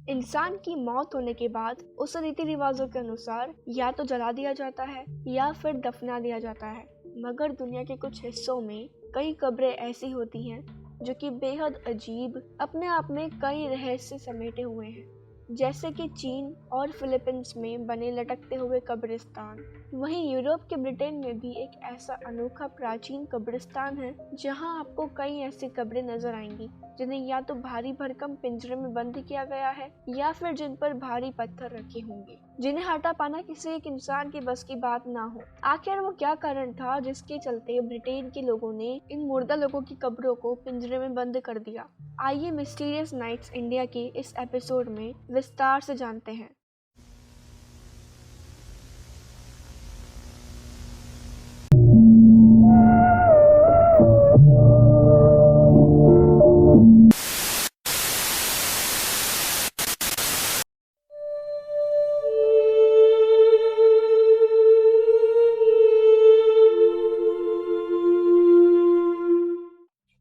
इंसान की मौत होने के बाद उस रीति रिवाजों के अनुसार या तो जला दिया जाता है या फिर दफना दिया जाता है। मगर दुनिया के कुछ हिस्सों में कई कब्रें ऐसी होती हैं जो कि बेहद अजीब, अपने आप में कई रहस्य समेटे हुए हैं, जैसे कि चीन और फिलीपींस में बने लटकते हुए कब्रिस्तान। वहीं यूरोप के ब्रिटेन में भी एक ऐसा अनोखा प्राचीन कब्रिस्तान है जहां आपको कई ऐसी कब्रें नजर आएंगी जिन्हें या तो भारी भरकम पिंजरे में बंद किया गया है या फिर जिन पर भारी पत्थर रखे होंगे, जिन्हें हटा पाना किसी एक इंसान की बस की बात ना हो। आखिर वो क्या कारण था जिसके चलते ब्रिटेन के लोगों ने इन मुर्दा लोगों की कब्रों को पिंजरे में बंद कर दिया? आइए मिस्टीरियस नाइट्स इंडिया के इस एपिसोड में विस्तार से जानते हैं।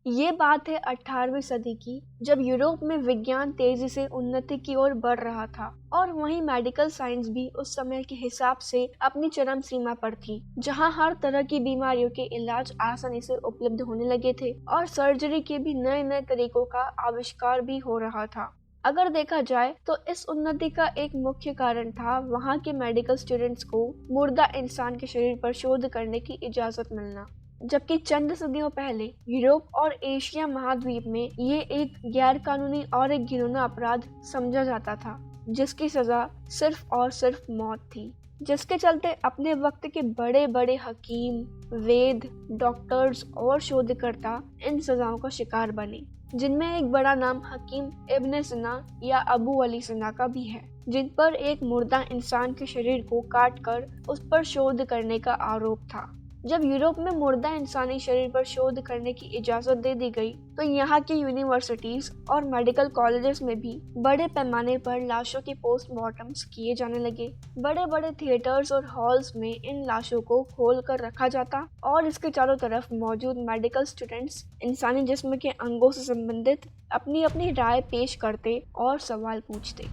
ये बात है 18वीं सदी की, जब यूरोप में विज्ञान तेजी से उन्नति की ओर बढ़ रहा था और वहीं मेडिकल साइंस भी उस समय के हिसाब से अपनी चरम सीमा पर थी, जहां हर तरह की बीमारियों के इलाज आसानी से उपलब्ध होने लगे थे और सर्जरी के भी नए नए तरीकों का आविष्कार भी हो रहा था। अगर देखा जाए तो इस उन्नति का एक मुख्य कारण था वहां के मेडिकल स्टूडेंट्स को मुर्दा इंसान के शरीर पर शोध करने की इजाजत मिलना, जबकि चंद सदियों पहले यूरोप और एशिया महाद्वीप में ये एक गैर कानूनी और एक घिनौना अपराध समझा जाता था, जिसकी सजा सिर्फ और सिर्फ मौत थी। जिसके चलते अपने वक्त के बड़े बड़े हकीम, वेद, डॉक्टर्स और शोधकर्ता इन सजाओं का शिकार बने, जिनमें एक बड़ा नाम हकीम इब्न सिना या अबू अली सिना का भी है, जिन पर एक मुर्दा इंसान के शरीर को काट कर उस पर शोध करने का आरोप था। जब यूरोप में मुर्दा इंसानी शरीर पर शोध करने की इजाजत दे दी गई तो यहाँ की यूनिवर्सिटीज और मेडिकल कॉलेजेस में भी बड़े पैमाने पर लाशों के पोस्टमार्टम्स किए जाने लगे। बड़े बड़े थिएटर्स और हॉल्स में इन लाशों को खोल कर रखा जाता और इसके चारों तरफ मौजूद मेडिकल स्टूडेंट्स इंसानी जिस्म के अंगों से संबंधित अपनी अपनी राय पेश करते और सवाल पूछते।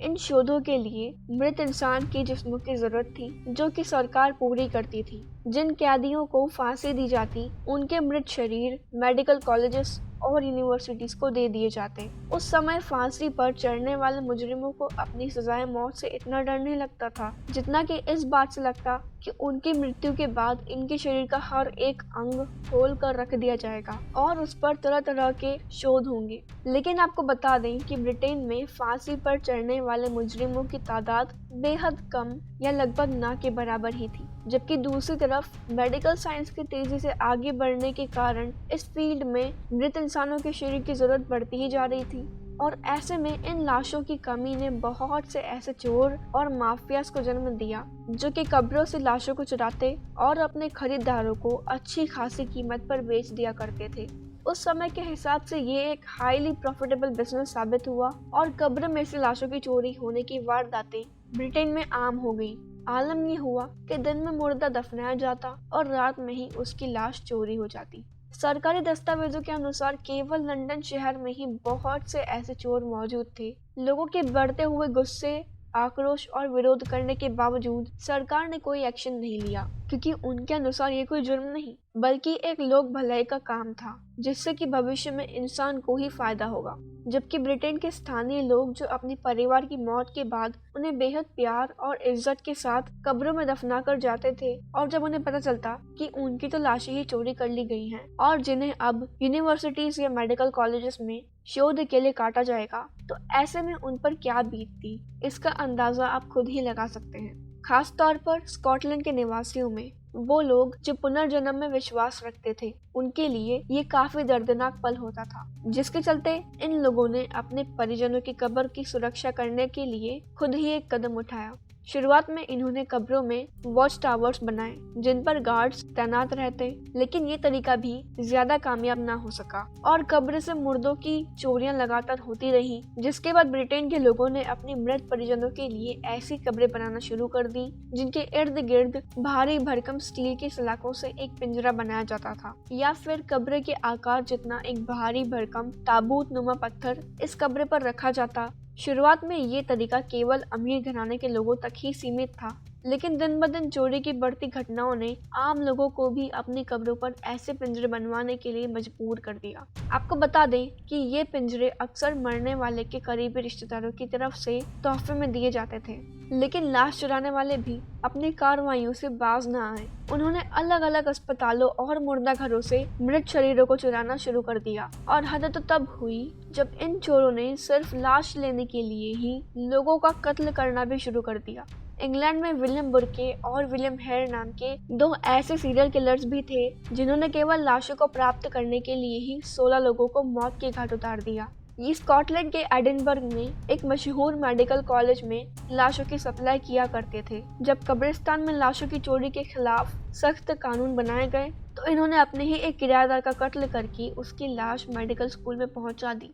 इन शोधों के लिए मृत इंसान के जिस्म की जरूरत थी, जो कि सरकार पूरी करती थी। जिन कैदियों को फांसी दी जाती, उनके मृत शरीर मेडिकल कॉलेजेस और यूनिवर्सिटीज को दे दिए जाते। उस समय फांसी पर चढ़ने वाले मुजरिमों को अपनी सजाए मौत से इतना डर नहीं लगता था जितना कि इस बात से लगता कि उनकी मृत्यु के बाद इनके शरीर का हर एक अंग खोल कर रख दिया जाएगा और उस पर तरह तरह के शोध होंगे। लेकिन आपको बता दें कि ब्रिटेन में फांसी पर चढ़ने वाले मुजरिमों की तादाद बेहद कम या लगभग ना के बराबर ही थी, जबकि दूसरी तरफ मेडिकल साइंस की तेजी से आगे बढ़ने के कारण इस फील्ड में मृत इंसानों के शरीर की जरूरत बढ़ती ही जा रही थी। और ऐसे में इन लाशों की कमी ने बहुत से ऐसे चोर और माफियाज को जन्म दिया जो कि कब्रों से लाशों को चुराते और अपने खरीदारों को अच्छी खासी कीमत पर बेच दिया करते थे। उस समय के हिसाब से ये एक हाईली प्रॉफिटेबल बिजनेस साबित हुआ और कब्र में से लाशों की चोरी होने की वारदातें ब्रिटेन में आम हो गई। आलम ये हुआ कि दिन में मुर्दा दफनाया जाता और रात में ही उसकी लाश चोरी हो जाती। सरकारी दस्तावेजों के अनुसार केवल लंदन शहर में ही बहुत से ऐसे चोर मौजूद थे। लोगों के बढ़ते हुए गुस्से, आक्रोश और विरोध करने के बावजूद सरकार ने कोई एक्शन नहीं लिया, क्योंकि उनके अनुसार ये कोई जुर्म नहीं बल्कि एक लोक भलाई का काम था, जिससे कि भविष्य में इंसान को ही फायदा होगा। जबकि ब्रिटेन के स्थानीय लोग जो अपने परिवार की मौत के बाद उन्हें बेहद प्यार और इज्जत के साथ कब्रों में दफना कर जाते थे, और जब उन्हें पता चलता कि उनकी तो लाशें ही चोरी कर ली गई हैं और जिन्हें अब यूनिवर्सिटीज या मेडिकल कॉलेजेस में शोध के लिए काटा जाएगा, तो ऐसे में उन पर क्या बीतती, इसका अंदाजा आप खुद ही लगा सकते हैं। खास तौर पर स्कॉटलैंड के निवासियों में वो लोग जो पुनर्जन्म में विश्वास रखते थे, उनके लिए ये काफी दर्दनाक पल होता था, जिसके चलते इन लोगों ने अपने परिजनों की कब्र की सुरक्षा करने के लिए खुद ही एक कदम उठाया। शुरुआत में इन्होंने कब्रों में वॉच टावर्स बनाए जिन पर गार्ड्स तैनात रहते, लेकिन ये तरीका भी ज्यादा कामयाब ना हो सका और कब्र से मुर्दों की चोरियां लगातार होती रही, जिसके बाद ब्रिटेन के लोगों ने अपने मृत परिजनों के लिए ऐसी कब्रें बनाना शुरू कर दी जिनके इर्द गिर्द भारी भरकम स्टील की सलाखों से एक पिंजरा बनाया जाता था या फिर कब्र के आकार जितना एक भारी भरकम ताबूत नुमा पत्थर इस कब्र पर रखा जाता। शुरुआत में ये तरीका केवल अमीर घराने के लोगों तक ही सीमित था, लेकिन दिन ब दिन चोरी की बढ़ती घटनाओं ने आम लोगों को भी अपनी कब्रों पर ऐसे पिंजरे बनवाने के लिए मजबूर कर दिया। आपको बता दें कि ये पिंजरे अक्सर मरने वाले के करीबी रिश्तेदारों की तरफ से तोहफे में दिए जाते थे, लेकिन लाश चुराने वाले भी अपनी कार्रवाइयों से बाज न आए। उन्होंने अलग अलग अस्पतालों और मुर्दा घरों से मृत शरीरों को चुराना शुरू कर दिया, और हद तो तब हुई जब इन चोरों ने सिर्फ लाश लेने के लिए ही लोगों का कत्ल करना भी शुरू कर दिया। इंग्लैंड में विलियम बुर्के और विलियम हेयर नाम के दो ऐसे सीरियल किलर्स भी थे जिन्होंने केवल लाशों को प्राप्त करने के लिए ही 16 लोगों को मौत के घाट उतार दिया। ये स्कॉटलैंड के एडिनबर्ग में एक मशहूर मेडिकल कॉलेज में लाशों की सप्लाई किया करते थे। जब कब्रिस्तान में लाशों की चोरी के खिलाफ सख्त कानून बनाए गए तो इन्होंने अपने ही एक किराएदार का कत्ल करके उसकी लाश मेडिकल स्कूल में पहुंचा दी।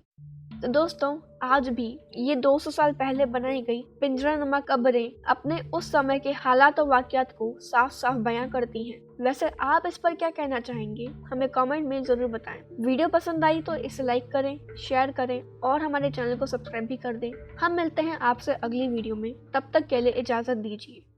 तो दोस्तों, आज भी ये 200 साल पहले बनाई गई पिंजरानुमा कब्रें अपने उस समय के हालात और वाक़यात को साफ साफ बयां करती हैं। वैसे आप इस पर क्या कहना चाहेंगे, हमें कमेंट में ज़रूर बताएं। वीडियो पसंद आई तो इसे लाइक करें, शेयर करें और हमारे चैनल को सब्सक्राइब भी कर दें। हम मिलते हैं आपसे अगली वीडियो में, तब तक के लिए इजाज़त दीजिए।